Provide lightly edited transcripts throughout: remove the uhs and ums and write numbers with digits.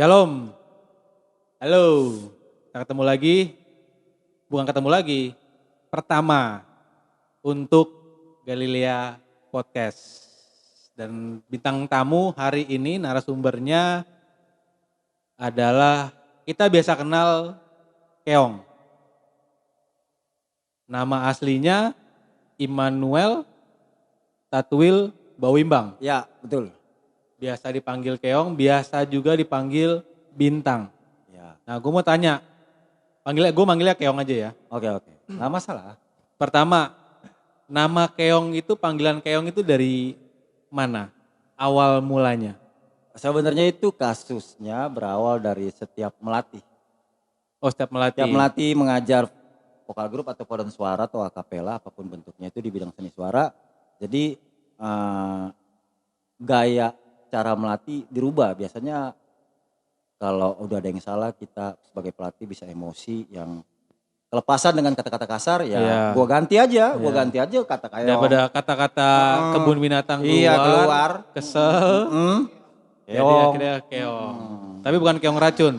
Shalom, halo, kita ketemu lagi, bukan ketemu lagi, pertama untuk Galilea Podcast. Dan bintang tamu hari ini narasumbernya adalah kita biasa kenal Keong. Nama aslinya Immanuel Tatuil Bawimbang. Ya, betul. Biasa dipanggil Keong, biasa juga dipanggil Bintang. Ya. Nah, gue mau tanya, gue manggilnya Keong aja ya. Oke. Nggak masalah. Pertama, nama Keong itu, panggilan Keong itu dari mana? Awal mulanya? Sebenarnya itu kasusnya berawal dari setiap melatih. Oh, setiap melatih. Setiap melatih mengajar vokal grup atau paduan suara atau akapela apapun bentuknya itu di bidang seni suara. Jadi gaya cara melatih dirubah. Biasanya kalau udah ada yang salah kita sebagai pelatih bisa emosi yang kelepasan dengan kata-kata kasar ya. Gua ganti aja kata kayak daripada kata-kata kebun binatang keluar. Kesel. Jadi akhirnya Keong. Tapi bukan Keong racun.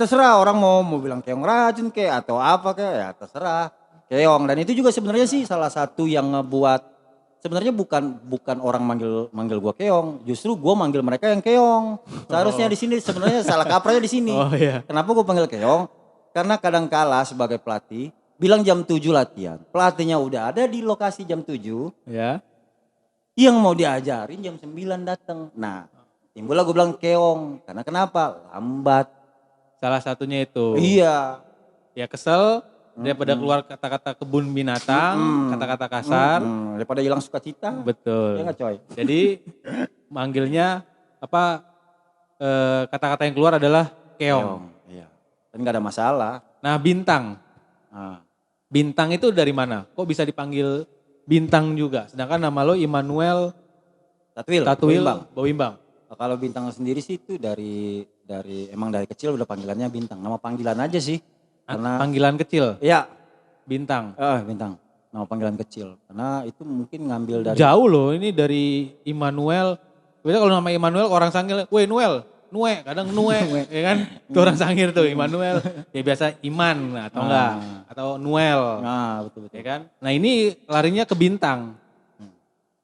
Terserah orang mau bilang keong racun kayak atau apa kayak ya terserah. Keong, dan itu juga sebenarnya sih salah satu yang ngebuat sebenarnya bukan orang manggil gua keong, justru gua manggil mereka yang keong. Seharusnya di sini sebenarnya salah kaprahnya di sini. Oh iya. Kenapa gua panggil keong? Karena kadang kala sebagai pelatih bilang jam 7 latihan. Pelatihnya udah ada di lokasi jam 7. Ya. Yang mau diajarin jam 9 datang. Nah, timbullah gua bilang keong. Karena kenapa? Lambat. Salah satunya itu. Iya. Ya kesel daripada keluar kata-kata kebun binatang, kata-kata kasar. Daripada hilang sukacita. Betul. Iya nggak coy? Jadi manggilnya kata-kata yang keluar adalah keong. Iya. Dan nggak ada masalah. Nah, Bintang. Bintang itu dari mana? Kok bisa dipanggil Bintang juga? Sedangkan nama lo Immanuel Tatuil Bawimbang. Kalau Bintang sendiri sih itu dari emang dari kecil udah panggilannya Bintang. Nama panggilan aja sih. Karena panggilan kecil? Iya. Bintang? Bintang. Nama panggilan kecil. Karena itu mungkin ngambil dari. Jauh loh ini dari Immanuel. Biasanya kalau nama Immanuel orang sangil, weh Noel. Nue, kadang Nue, ya kan? Itu orang sangir tuh, Immanuel. Ya biasa Iman atau enggak, atau Noel. Nah, betul. Ya kan? Nah ini larinya ke Bintang.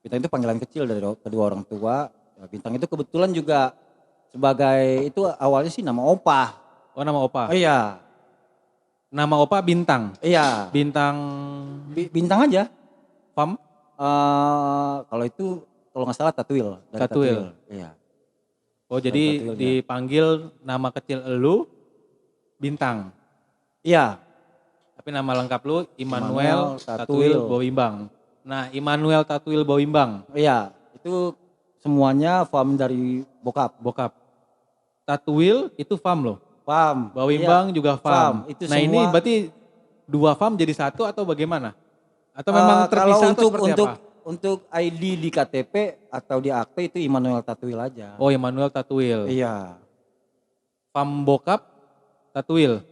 Bintang itu panggilan kecil dari kedua orang tua. Bintang itu kebetulan juga sebagai itu awalnya sih nama opa. Oh, nama opa? Oh iya. Nama opa Bintang? Iya. Bintang? Bintang aja. Fam? Kalau itu kalau nggak salah Tatuil. Tatuil. Iya. Oh jadi Tatuil, dipanggil nama kecil elu Bintang? Iya. Tapi nama lengkap lu Immanuel Tatuil Bawimbang. Nah, Immanuel Tatuil Bawimbang. Iya, itu semuanya fam dari bokap. Tatuil itu fam loh. Fam. Bawimbang juga fam. Itu nah semua. Ini berarti dua fam jadi satu atau bagaimana? Atau memang terpisah atau seperti apa? Untuk ID di KTP atau di akte itu Immanuel Tatuil aja. Oh, Immanuel Tatuil. Iya. Fam bokap Tatuil.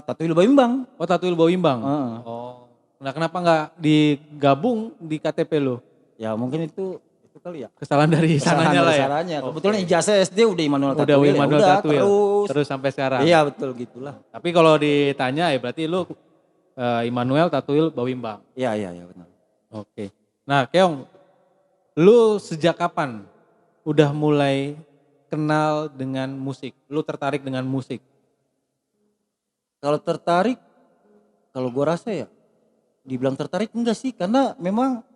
Tatuil Bawimbang. Oh, Tatuil Bawimbang. Oh. Nah, kenapa nggak digabung di KTP lo? Ya mungkin itu kali ya. Kesalahan dari sananya lah ya. Kebetulan ijazah SD udah Immanuel Tatuil. Udah Immanuel Tatuil. Terus sampai sekarang. Iya, betul gitulah. Tapi kalau ditanya ya berarti lu Immanuel Tatuil Bawimbang. Iya benar. Oke. Nah, Keong, lu sejak kapan udah mulai kenal dengan musik? Lu tertarik dengan musik? Kalau tertarik, kalau gua rasa ya, dibilang tertarik enggak sih, karena memang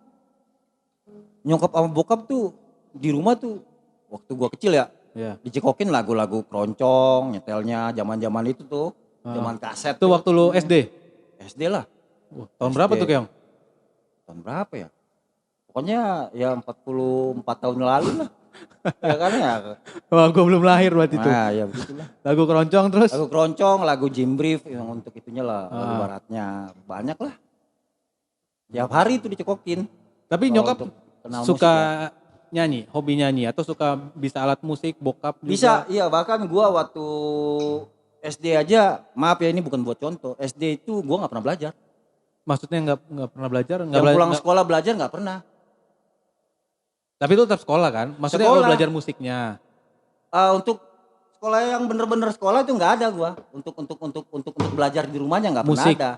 nyokap sama bokap tuh di rumah tuh waktu gua kecil ya, dicekokin lagu-lagu keroncong, nyetelnya zaman-zaman itu tuh, zaman kaset. Itu waktu lu SD? SD lah. Tahun berapa tuh Keong? Tahun berapa ya? Pokoknya ya 44 tahun lalu lah. Ya kan ya. Wah, gue belum lahir berarti itu. Nah ya begitulah. Lagu keroncong terus? Lagu keroncong, lagu Jimbrief yang untuk itunya lah, lagu baratnya banyak lah. Tiap hari itu dicekokin. Tapi nyokap suka nyanyi, hobi nyanyi atau suka bisa alat musik, bokap juga? Bisa, iya bahkan gua waktu SD aja, maaf ya ini bukan buat contoh, SD itu gua gak pernah belajar. Maksudnya nggak pernah belajar? Pulang sekolah belajar nggak pernah. Tapi itu tetap sekolah kan? Maksudnya lo belajar musiknya? Untuk sekolah yang bener-bener sekolah itu nggak ada gua. Untuk belajar di rumahnya nggak pernah Musik. ada.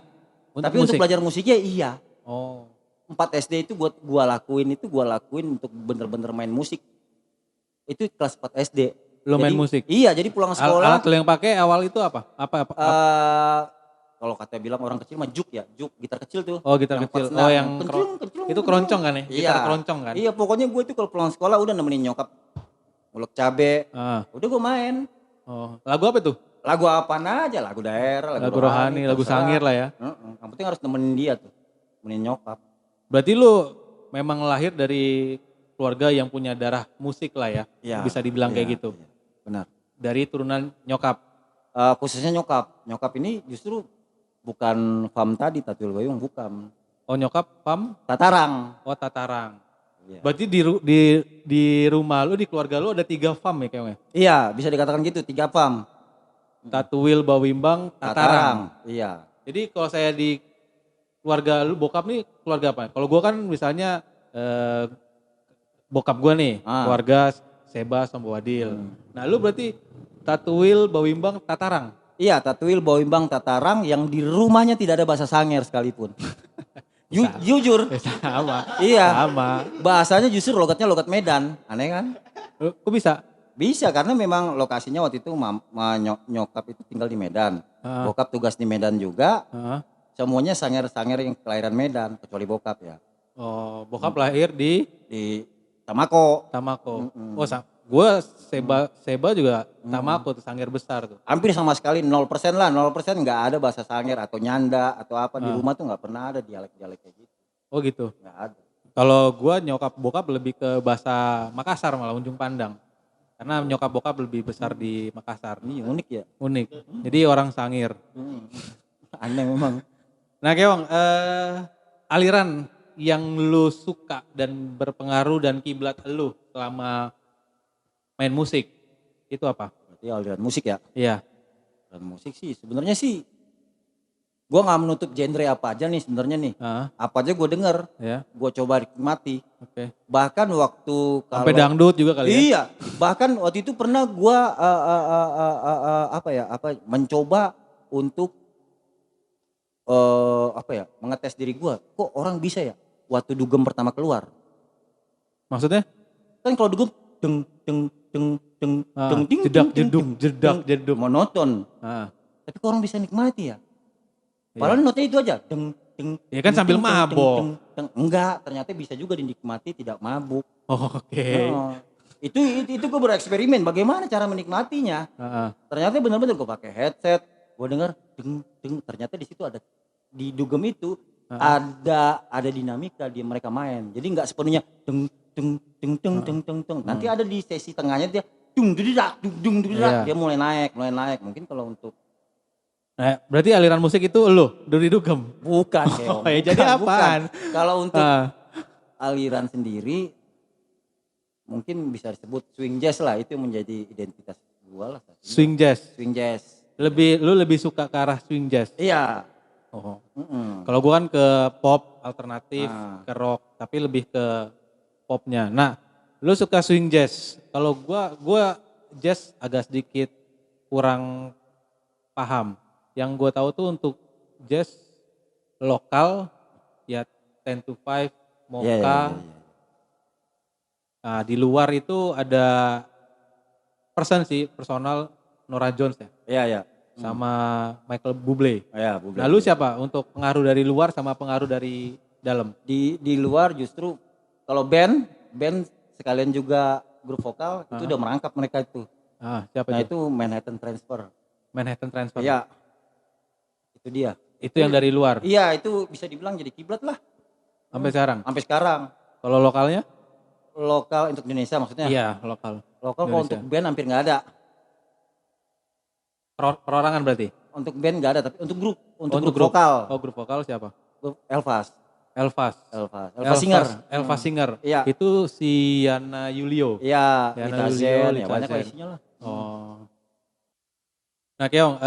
Untuk Tapi untuk musik. belajar musiknya iya. Oh. 4 SD itu gua lakuin untuk bener-bener main musik. Itu kelas 4 SD. Lo main Jadi musik. iya, jadi pulang sekolah Alat lo yang pakai awal itu apa? eh kalau kata bilang orang kecil mah juk ya, juk gitar kecil tuh. Oh, gitar Yang kecil. 4 Oh, senang, yang kenclung, itu keroncong kan ya? Iya. Gitar keroncong kan? Iya, pokoknya gue tuh kalau pulang sekolah udah nemenin nyokap ngulek cabe. Ah. Udah gue main. Oh, lagu apa tuh? Lagu apaan aja, lagu daerah, Lagu rohani, lagu terserah. sangir lah ya. Yang penting harus nemenin dia tuh. Nemenin nyokap. Berarti lu memang lahir dari keluarga yang punya darah musik lah ya. Iya. Bisa dibilang Iya, kayak gitu. iya, benar. Dari turunan nyokap. Khususnya nyokap. Nyokap ini justru bukan fam tadi, Tatuil Bayung, bukan. Oh, nyokap pam? Tatarang. Oh, Tatarang. Iya. Berarti di rumah lu, di keluarga lu ada 3 fam ya kayaknya? Iya, bisa dikatakan gitu, 3 fam. Tatuil, Bawimbang, Tatarang. Iya. Jadi kalau saya di keluarga lu, bokap nih keluarga apa? Kalau gua kan misalnya bokap gua nih, keluarga Seba sama Wadil. Nah lu berarti Tatuil, Bawimbang, Tatarang. Iya, Tatuil, Bawimbang, Tatarang yang di rumahnya tidak ada bahasa Sangir sekalipun. Jujur. Sama. Iya. Sama. Bahasanya justru logatnya logat Medan. Aneh kan? Kok bisa? Bisa karena memang lokasinya waktu itu nyokap itu tinggal di Medan. Bokap tugas di Medan juga. Semuanya Sangir-Sangir yang kelahiran Medan kecuali bokap ya. Oh, bokap lahir di Tamako. Oh, gue Seba juga Tamako tuh, Sangir besar tuh. Hampir sama sekali 0% lah, 0% nggak ada bahasa Sangir atau Nyanda atau apa di rumah tuh nggak pernah ada dialek-dialek kayak gitu. Oh gitu. Nggak ada. Kalau gue nyokap bokap lebih ke bahasa Makassar malah, Ujung Pandang. Karena nyokap bokap lebih besar di Makassar. Ini unik ya. Unik. Jadi orang Sangir. Aneh memang. Nah Keong, aliran yang lu suka dan berpengaruh dan kiblat lu selama main musik itu apa? Berarti aliran musik ya. Iya. Aliran musik sih sebenarnya sih gua nggak menutup genre apa aja nih sebenarnya nih. Apa aja gue denger, Ya. gue coba nikmati. Oke. Bahkan waktu Sampai dangdut juga kali ya? Iya, bahkan waktu itu pernah gua mencoba untuk mengetes diri gua. Kok orang bisa ya? Waktu dugem pertama keluar. Maksudnya? Kan kalau dugem deng deng deng deng deng ding jedak ding, jeduk, ding, jedak deng. jeduk. Monoton. Tapi kok orang bisa nikmati ya? Padahal notnya itu aja. Deng deng. Ya kan sambil mabok. Enggak, ternyata bisa juga dinikmati tidak mabuk. Oh, oke. Itu gue bereksperimen bagaimana cara menikmatinya. Ternyata benar-benar gue pakai headset, gue dengar deng deng, ternyata di situ ada di dugem itu ada dinamika di mereka main. Jadi nggak sepenuhnya deng deng deng deng deng deng deng. Nanti ada di sesi tengahnya dia dung dudidak dung dudidak, dia mulai naik. Mungkin kalau untuk Nah, berarti aliran musik itu lu, Duri Dugem? bukan, Oh, ya jadi apaan? Kalau untuk aliran sendiri mungkin bisa disebut swing jazz lah, itu menjadi identitas gua lah. Swing jazz? Swing jazz. Lu lebih suka ke arah swing jazz? Iya. Oh. Kalau gua kan ke pop alternatif, ke rock, tapi lebih ke popnya. Nah, lu suka swing jazz. Kalau gua jazz agak sedikit kurang paham. Yang gue tahu tuh untuk jazz lokal ya 10 to 5, Mocha. Yeah. Nah, di luar itu ada personal Norah Jones ya. Iya. Sama Michael Bublé. Iya, Bublé. Nah, lu siapa untuk pengaruh dari luar sama pengaruh dari dalam? Di luar justru kalau band sekalian juga grup vokal itu udah merangkap mereka itu. Siapa itu Manhattan Transfer. Manhattan Transfer. Iya. Itu dia. Itu yang dari luar. Iya, itu bisa dibilang jadi kiblat lah. Sampai sekarang. Sampai sekarang. Kalau lokalnya? Lokal untuk Indonesia maksudnya? Iya, lokal. Lokal kalau untuk band hampir nggak ada. Perorangan berarti? Untuk band nggak ada, tapi untuk grup, grup vokal. Oh, grup vokal siapa? Elvas Singer. Elvas Singer. Iya. Itu si Yana Yulio. Iya, Yana Lita Yulio, ya banyak lah isinya lah. Oh. Nah, Keong,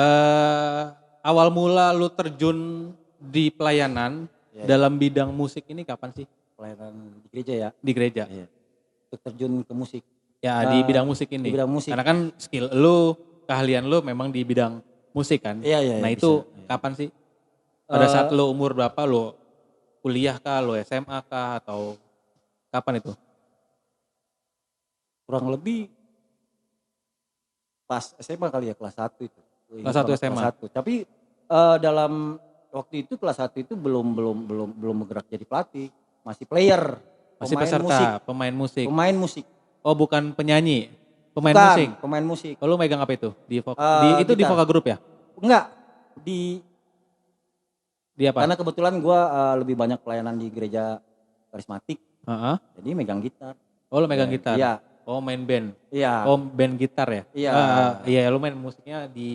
awal mula lu terjun di pelayanan dalam bidang musik ini kapan sih? Pelayanan di gereja ya? Di gereja. Iya. Untuk terjun ke musik. Ya, di bidang musik ini. Di bidang musik. Karena kan skill lu keahlian lu memang di bidang musik kan? Iya, iya, Nah iya, itu bisa. Iya. kapan sih? Pada saat Eh, lu umur berapa, lu kuliah kah, lu SMA kah, atau kapan itu? kurang lebih pas SMA kali ya, kelas 1 itu. Gue Kelas ingat 1 banget kelas SMA? 1. Tapi dalam waktu itu kelas 1 itu belum bergerak jadi pelatih, masih player, Masih pemain musik, peserta, pemain musik. pemain musik. Oh bukan penyanyi, pemain musik. Bukan, pemain musik. Oh, lu megang apa itu? Itu di Gitar. vokal grup ya? Enggak, di Di apa? karena kebetulan gua lebih banyak pelayanan di gereja karismatik, Heeh. jadi megang gitar. Oh lu megang Dan gitar? iya, Oh main band? iya, Oh band gitar ya? iya, Iya lu main musiknya di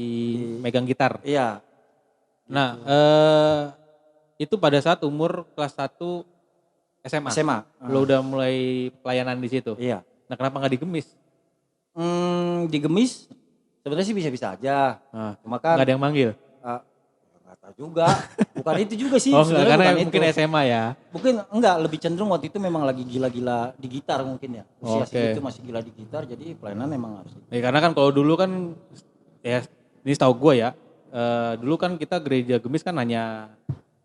di megang gitar. iya, Nah gitu. itu pada saat umur kelas 1 SMA? SMA. Lo udah mulai pelayanan di situ? Iya. Nah kenapa nggak digemis? Di Gemis sebenarnya sih bisa-bisa aja. Nah, Cuma nggak kan ada yang manggil? nggak tahu juga. Bukan itu juga sih, Oh enggak, sebenarnya karena bukan itu. mungkin SMA ya? Mungkin enggak, lebih cenderung waktu itu memang lagi gila-gila di gitar mungkin ya. Usia Oke. segitu masih gila di gitar, jadi pelayanan memang harus. Ya, karena kan kalau dulu kan, ya ini setahu gue ya, dulu kan kita gereja Gemis kan hanya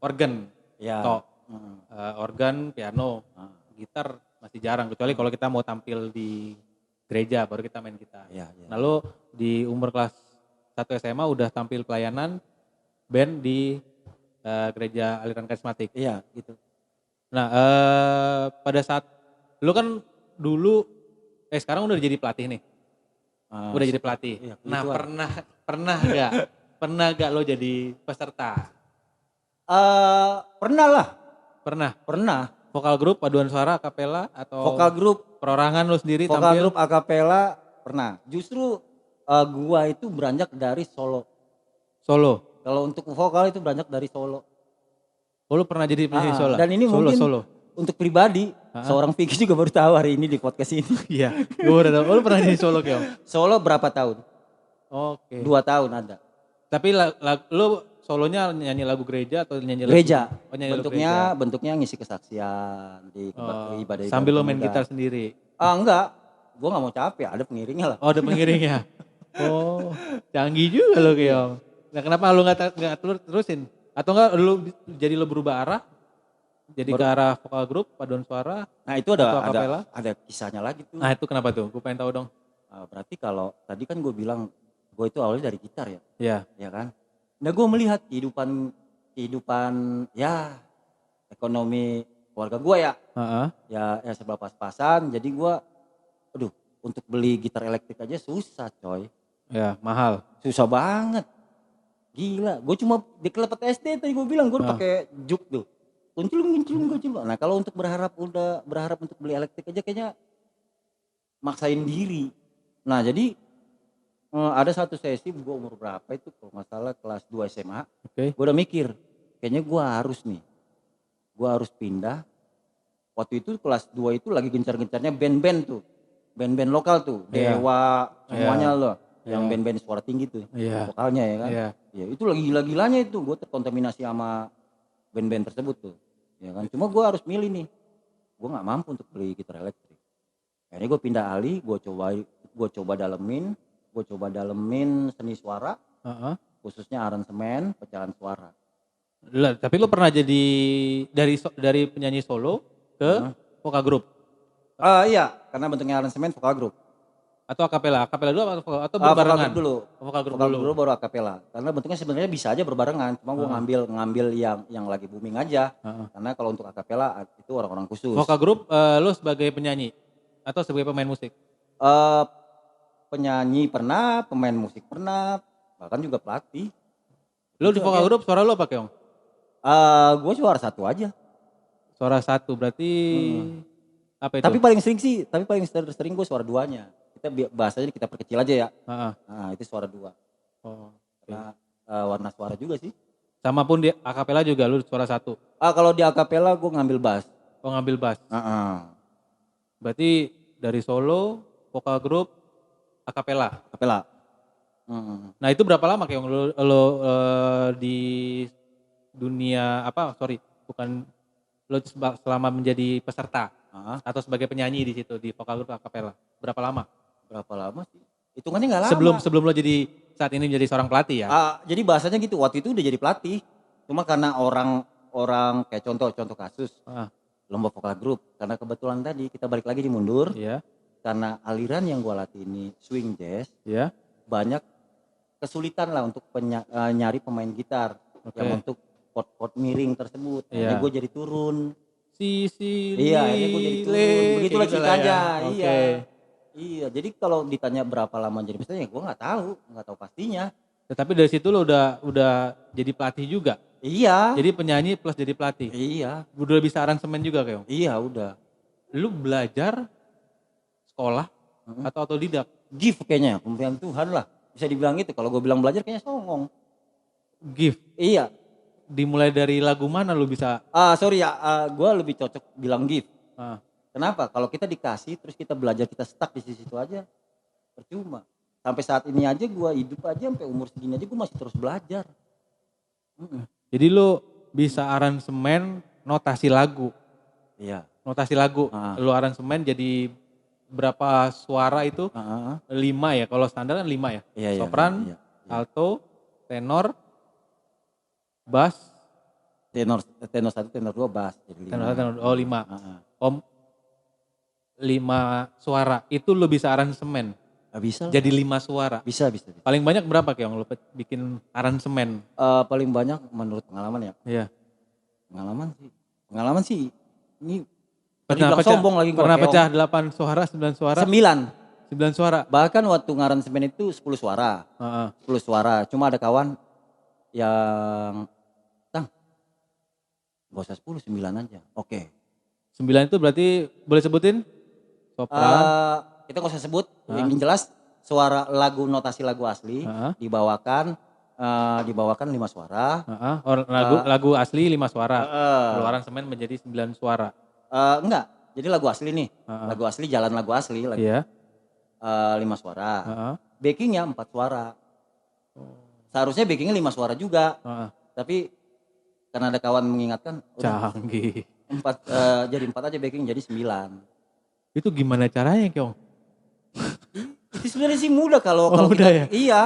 organ, Ya. tok, organ, piano, gitar masih jarang. Kecuali kalau kita mau tampil di gereja, baru kita main gitar. Ya, ya. Lalu di umur kelas 1 SMA udah tampil pelayanan band di gereja aliran karismatik. Iya, gitu. Nah pada saat, lu kan dulu, sekarang udah jadi pelatih nih. Udah jadi pelatih. Iya, Nah gitu. pernah gak lo jadi peserta? Pernah lah, Pernah. pernah. Vokal grup, paduan suara, kapela, atau Vokal grup, perorangan lo sendiri vokal tampil? grup akapela pernah. Justru gua itu beranjak dari solo. Solo. Kalau untuk vokal itu beranjak dari solo. Oh lu pernah jadi penyanyi solo? Dan ini Solo, mungkin solo. untuk pribadi, seorang Vicky juga baru tahu hari ini di podcast ini. Iya, gue udah tahu. Oh, lu pernah jadi solo Keong? Solo berapa tahun? Oke. 2 tahun ada. Tapi lu solonya nyanyi lagu gereja atau nyanyi lagu? Gereja. Oh, nyanyi lagu gereja. Bentuknya ngisi kesaksian di ibadah. Sambil lo main gitar sendiri? Enggak, gua nggak mau capek, ada pengiringnya lah. Oh ada pengiringnya. Oh canggih juga lo Keong. Nah kenapa lu nggak terusin? Atau enggak lu berubah arah? Jadi ke arah vokal grup, paduan suara, Nah itu atau akapela? ada kisahnya lagi tuh. Nah itu kenapa tuh? Gue pengen tahu dong. Berarti kalau tadi kan gue bilang gue itu awalnya dari gitar ya, Iya. ya kan. Nah gue melihat kehidupan ya ekonomi keluarga gue ya, ya serba pas-pasan. Jadi gue, aduh, untuk beli gitar elektrik aja susah coy. Ya mahal. Susah banget. Gila, gue cuma di kelepet SD tadi gue bilang gue udah pakai juk tuh. Kunclung. Nah kalau untuk berharap untuk beli elektrik aja kayaknya maksain diri. Nah jadi ada satu sesi gue umur berapa itu kalau nggak salah kelas 2 SMA. Oke. Gue udah mikir kayaknya gue harus pindah. Waktu itu kelas 2 itu lagi gencar-gencarnya band-band tuh. Band-band lokal tuh, Dewa, semuanya loh. Yang band-band suara tinggi tuh, vokalnya ya kan. Ya itu lagi gila-gilanya itu, gue terkontaminasi sama band-band tersebut tuh. Ya kan, cuma gue harus milih nih. Gue nggak mampu untuk beli gitar elektrik. Akhirnya gue pindah alih, gue coba dalemin seni suara, khususnya aransemen, pecahan suara. Lah, tapi lu pernah jadi dari penyanyi solo ke vokal grup? Iya, karena bentuknya aransemen vokal grup. Atau akapela? Akapela dulu atau berbarengan? Vokal grup dulu baru akapela. Karena bentuknya sebenarnya bisa aja berbarengan, cuma gue ngambil yang lagi booming aja. Karena kalau untuk akapela itu orang-orang khusus. Vokal grup lu sebagai penyanyi atau sebagai pemain musik? Penyanyi pernah, pemain musik pernah, bahkan juga pelatih. Lu di vokal grup suara lu apa Keong? Gue suara satu aja. Suara satu berarti apa itu? Tapi paling sering gue suara duanya. Kita bahasanya kita perkecil aja ya. Nah itu suara dua. Karena warna suara juga sih. Sama pun di akapela juga lu suara satu? Kalau di akapela gue ngambil bass. Oh ngambil bass? Berarti dari solo, vokal grup, akapela? Akapela. Nah itu berapa lama Keong lo di dunia lo selama menjadi peserta atau sebagai penyanyi di situ di vokal grup akapela? Berapa lama? Berapa lama sih? Hitungannya nggak lama. Sebelum lo jadi saat ini menjadi seorang pelatih ya? Jadi bahasanya gitu, waktu itu udah jadi pelatih. Cuma karena orang kayak contoh kasus Ah, lomba vokal grup. Karena kebetulan tadi kita balik lagi di mundur. iya, Karena aliran yang gua latih ini swing jazz. iya. Banyak kesulitan lah untuk nyari pemain gitar. Oke. Yang untuk pot miring tersebut. Akhirnya Iya. gue jadi turun. Si Iya, akhirnya gue jadi turun. Begitulah kayak gitu lah ceritanya. ya. Iya. Oke. Iya, jadi kalau ditanya berapa lama jadi peserta ya gue nggak tahu pastinya. Tetapi dari situ lo udah jadi pelatih juga. Iya. Jadi penyanyi plus jadi pelatih. Iya. Udah bisa aransemen juga Keong. Iya udah. Lu belajar sekolah atau otodidak? Gift kayaknya, pemberian Tuhan lah. Bisa dibilang gitu. Kalau gue bilang belajar kayaknya songong. Gift. Iya. Dimulai dari lagu mana lu bisa? Sorry ya, gue lebih cocok bilang gift. Ah, Kenapa? Kalau kita dikasih terus kita belajar kita stuck di situ aja, percuma. Sampai saat ini aja gue hidup aja sampai umur segini aja gue masih terus belajar. Jadi lu bisa aransemen notasi lagu. Iya. Notasi lagu. Lu aransemen jadi berapa suara itu? 5 ya. Kalau standar kan 5 ya. Iya, Sopran, iya. alto, tenor, bass. Tenor 1, tenor 2 bass jadi 5. Tenor, oh 5. Om 5 suara. Itu lu bisa aransemen. Bisa. Jadi 5 suara. Bisa. Paling banyak berapa Keong lu bikin aransemen? Paling banyak menurut pengalaman ya. Iya. Pengalaman sih ini Pernah bilang pecah, sombong lagi gua, pernah Keong. pecah 8 suara, 9 suara? 9 suara. Bahkan waktu ngaransemen itu 10 suara. 10 suara. Cuma ada kawan yang gak usah 10, 9 aja. Oke. 9 itu berarti boleh sebutin? Sopran. Kita gak usah sebut. Yang jelas suara lagu, notasi lagu asli dibawakan 5 suara. Lagu asli 5 suara. Kalau aransemen menjadi 9 suara. Enggak. Jadi lagu asli nih. Lagu asli, jalan lagu asli. Iya. 5 suara. Backingnya 4 suara. Seharusnya backingnya 5 suara juga. Tapi karena ada kawan mengingatkan. Canggih. 4, jadi 4 aja backing jadi 9. Itu gimana caranya Keong? Itu sebenarnya sih mudah kalau mudah kita, ya? Iya.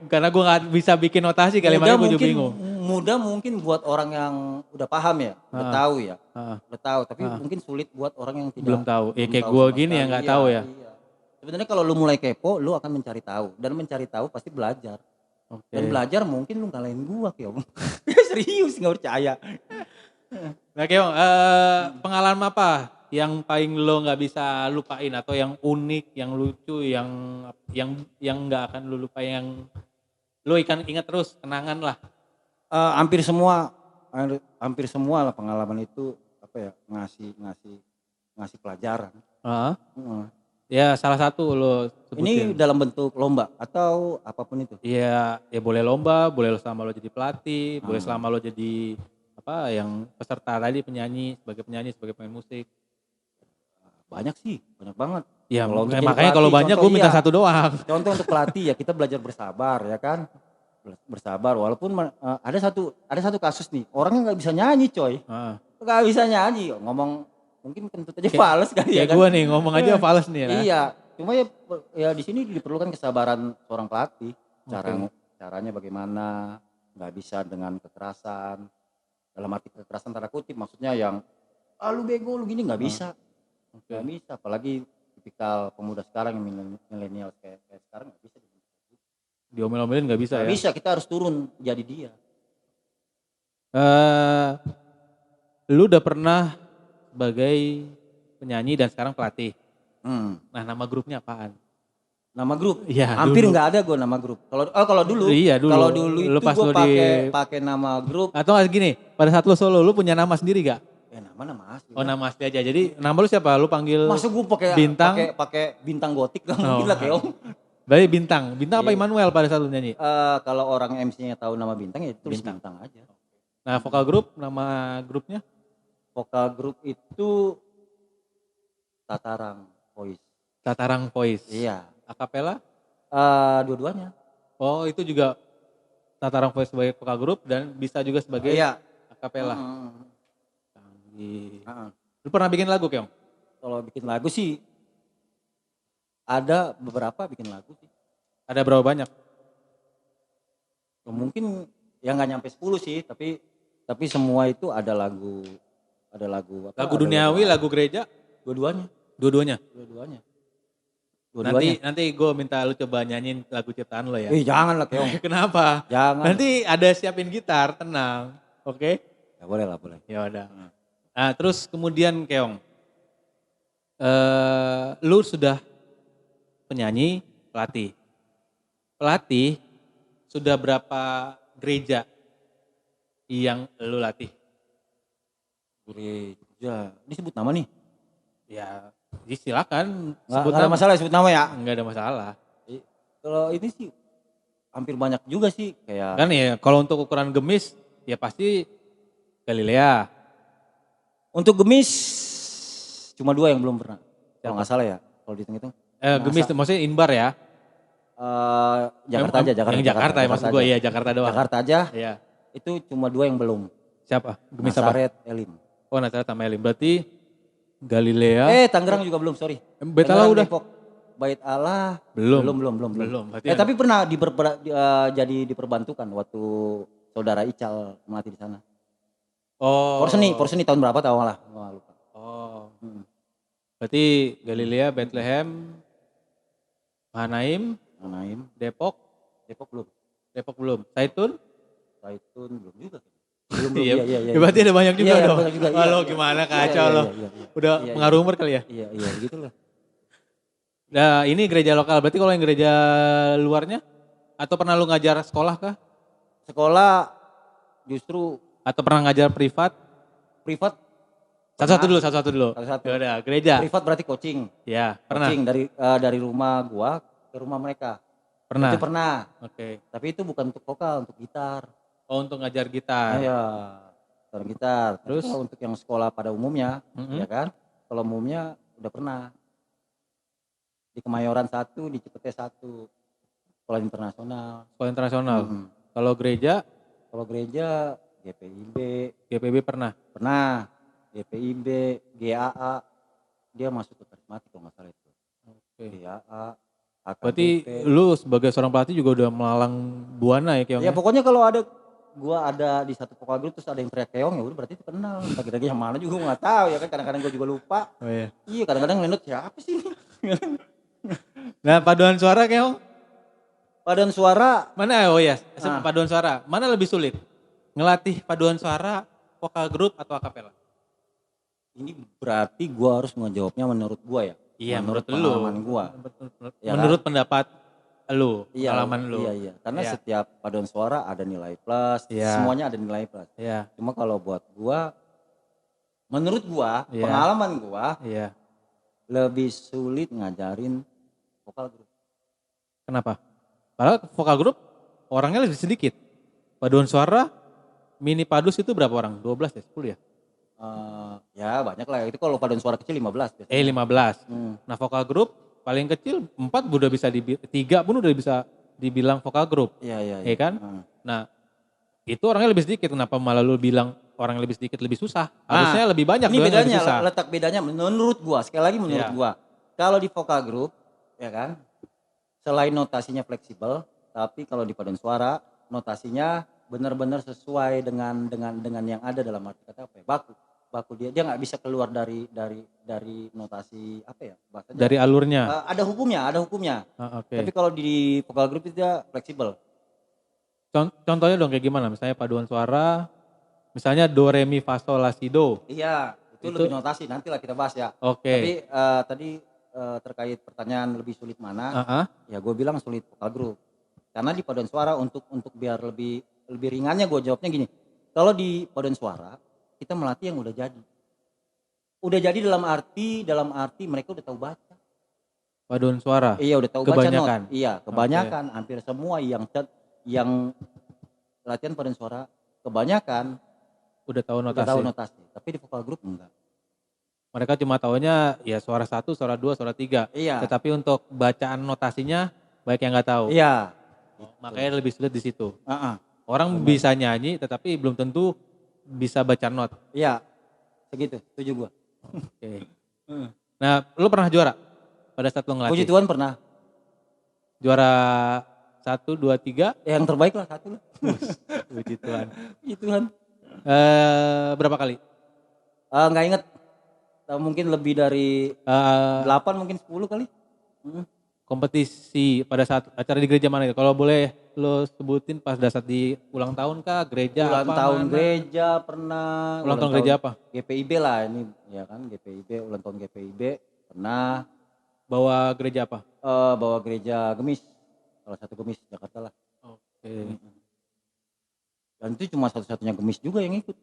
Karena gue gak bisa bikin notasi kali makanya gue juga bingung. Mudah mungkin buat orang yang udah paham ya, udah tahu ya. Udah tahu, tapi mungkin sulit buat orang yang tidak belum tahu. Kayak gue gini yang gak tahu ya. Iya. Sebenarnya kalau lu mulai kepo, lu akan mencari tahu, dan mencari tahu pasti belajar. Dan belajar mungkin lu ngalahin gua Keong. Serius nggak percaya. Nah Keong, pengalaman apa yang paling lo nggak bisa lupain atau yang unik, yang lucu, yang nggak akan lo lupain, yang lo ingat terus, kenangan lah. Hampir semua lah pengalaman itu apa ya, ngasih pelajaran. Ya salah satu lo Ini sebutin. dalam bentuk lomba atau apapun itu? Iya, ya boleh lomba, boleh selama lo jadi pelatih, boleh selama lo jadi apa yang peserta tadi, sebagai penyanyi, sebagai pemain musik. Banyak sih, banyak banget. Ya makanya kalau banyak gue minta satu doang. Contoh untuk pelatih ya kita belajar bersabar ya kan. Bersabar walaupun ada satu kasus nih, orangnya nggak bisa nyanyi coy. Nggak bisa nyanyi, ngomong mungkin kentut aja fales kali ya kan. Kayak gue nih ngomong aja fales nih ya. Iya, cuma ya di sini diperlukan kesabaran seorang pelatih. Caranya bagaimana, nggak bisa dengan kekerasan. Dalam arti kekerasan tanda kutip maksudnya yang lu bego lu gini nggak bisa. Nggak bisa, apalagi tipikal pemuda sekarang yang milenial kayak sekarang nggak bisa. Diomel-omelin nggak bisa ya? Nggak bisa, kita harus turun jadi dia. Lu udah pernah sebagai penyanyi dan sekarang pelatih. Nah nama grupnya apaan? Nama grup? Ya, hampir nggak ada gue nama grup. Kalau dulu, iya, dulu. Kalau dulu itu gue pakai nama grup. Atau gini, pada saat lu solo, lu punya nama sendiri gak? Ya nama asli. Oh nama asli aja. Jadi nama lu siapa? Lu panggil Masuk gue pakai bintang gotik gak mungkin lah Keong. Berarti bintang apa Immanuel pada saat lu nyanyi? Kalau orang MC-nya tahu nama bintang ya tulis bintang aja. Nah vokal grup, nama grupnya? Vokal grup itu Tatarang Voice. Tatarang Voice. Iya. Akapela? Dua-duanya. Oh itu juga Tatarang Voice sebagai vokal grup dan bisa juga sebagai akapela. Canggih. Lu pernah bikin lagu Keong? Kalau bikin lagu sih ada beberapa bikin lagu sih. Ada berapa banyak? Mungkin ya nggak nyampe 10 sih, tapi semua itu ada lagu apa? Lagu ada duniawi, lagu lagu gereja, dua-duanya, dua-duanya. dua-duanya, Nanti dua-duanya. nanti gue minta lu coba nyanyiin lagu ciptaan lo ya. Jangan lah Keong, Kenapa? jangan. Nanti ada siapin gitar, tenang. Oke? Ya boleh lah, boleh. Ya udah. Nah, terus kemudian Keong, lu sudah penyanyi, pelatih. Pelatih sudah berapa gereja yang lu latih? Gereja, ini sebut nama nih? Ya, silakan Nggak ada masalah sebut nama ya? Enggak ada masalah. Kalau ini sih hampir banyak juga sih kayak. Kan ya kalau untuk ukuran gemis ya pasti Galilea. Untuk Gemis cuma 2 yang belum pernah. Kalau nggak salah ya, kalau dihitung-hitung. Gemis maksudnya Inbar ya? Jakarta aja, Yang Jakarta ya maksud gue, ya Jakarta doang. Jakarta aja. Iya. Itu cuma 2 yang belum. Siapa? Gemis apa? Nasaret, Elim. Oh Nasaret sama Elim. Berarti Galilea. Tangerang juga belum, sorry. Betala udah? Depok, Bait Allah Belum. belum. Berarti Tapi pernah jadi diperbantukan waktu saudara Ical melatih di sana. Oh. Porseni tahun berapa tahu lah, lupa. Oh. Berarti Galilea, Bethlehem, Mahanaim, Depok belum. Zaitun belum juga. Iya. Berarti ada banyak juga dong. Halo gimana kacau lo. Udah pengaruh umur kali ya? Iya gitu loh. Nah ini gereja lokal, berarti kalau yang gereja luarnya? Atau pernah lu ngajar sekolah kah? Sekolah justru. Atau pernah ngajar privat? Satu-satu dulu. Satu. Ya udah, gereja. Privat berarti coaching. Ya, pernah. Coaching dari rumah gua ke rumah mereka. Pernah. Itu pernah. Oke. Tapi itu bukan untuk vokal, untuk gitar. Oh, untuk ngajar gitar. Iya, gitar. Terus kalau untuk yang sekolah pada umumnya, ya kan? Kalau umumnya udah pernah. Di Kemayoran 1, di Cipete 1. Sekolah internasional. Kalau gereja? Kalau gereja GPIB pernah. GPIB, GAA, dia masuk ke karismatik kalau nggak salah itu. Oke. GAA. Berarti lu sebagai seorang pelatih juga udah melalang buana ya Keong? Ya pokoknya kalau gua ada di satu vokal group terus ada yang teriak Keong, ya udah berarti itu kenal. Lagi-lagi yang mana juga gua nggak tahu ya kan, kadang-kadang gua juga lupa. Oh iya. Iya, kadang-kadang ngelendut siapa sih ini? Nah paduan suara Keong? Paduan suara mana? Oh ya, paduan suara. Mana lebih sulit? Ngelatih paduan suara, vokal grup atau akapela? Ini berarti gua harus ngejawabnya menurut gua ya. Iya, menurut pengalaman lu. Gua. Ya, menurut pendapat lu, pengalaman lu. Iya. Karena setiap paduan suara ada nilai plus, semuanya ada nilai plus. Iya. Cuma kalau buat gua, menurut gua, pengalaman gua, lebih sulit ngajarin vokal grup. Kenapa? Padahal vokal grup orangnya lebih sedikit. Paduan suara mini padus itu berapa orang? 12 ya, 10 ya? Ya banyak lah, itu kalau paduan suara kecil 15 biasanya. 15. Nah vokal grup paling kecil 4 udah bisa 3 pun udah bisa dibilang vokal grup. Iya. Ya kan? Nah itu orangnya lebih sedikit, kenapa malah lu bilang orang yang lebih sedikit lebih susah? Harusnya lebih banyak. Ini bedanya, letak bedanya menurut gua, sekali lagi menurut gua. Kalau di vokal grup, ya kan, selain notasinya fleksibel, tapi kalau di paduan suara notasinya benar-benar sesuai dengan yang ada dalam arti kata apa ya, baku dia nggak bisa keluar dari notasi apa ya bahasanya, dari alurnya. Ada hukumnya. Okay. Tapi kalau di vokal grup itu dia fleksibel. Contohnya dong kayak gimana? Misalnya paduan suara, misalnya do re mi fa sol la si do. Iya, itu lebih notasi, nantilah kita bahas ya. Oke. Tapi tadi terkait pertanyaan lebih sulit mana? Ya gue bilang sulit vokal grup. Karena di paduan suara untuk biar lebih ringannya gue jawabnya gini. Kalau di paduan suara kita melatih yang udah jadi. Udah jadi dalam arti mereka udah tahu baca. Paduan suara? Iya udah tahu kebanyakan. Baca not. Iya kebanyakan, hampir semua yang latihan paduan suara kebanyakan udah tahu notasi. Tapi di vokal grup enggak. Mereka cuma taunya ya suara 1, suara 2, suara 3. Iya. Tetapi untuk bacaan notasinya banyak yang nggak tahu. Iya. Makanya lebih sulit di situ. Orang bisa nyanyi tetapi belum tentu bisa baca not. Iya. Segitu, setuju gua. Oke. Nah, lu pernah juara pada saat lu ngelatih? Puji Tuhan pernah. Juara 1, 2, 3. Yang terbaik lah 1 lah. Puji Tuhan. Itu kan. Berapa kali? Nggak inget. Mungkin lebih dari Eh, 8 mungkin 10 kali. Kompetisi pada saat acara di gereja mana itu? Kalau boleh lo sebutin pas saat di ulang tahun kah, gereja Ulang apa tahun mana? gereja pernah. Ulang tahun gereja apa? GPIB lah ini ya kan, GPIB, ulang tahun GPIB pernah. Bawa gereja apa? Bawa gereja Gemis, salah satu Gemis Jakarta lah. Oke. Dan itu cuma satu-satunya Gemis juga yang ikut.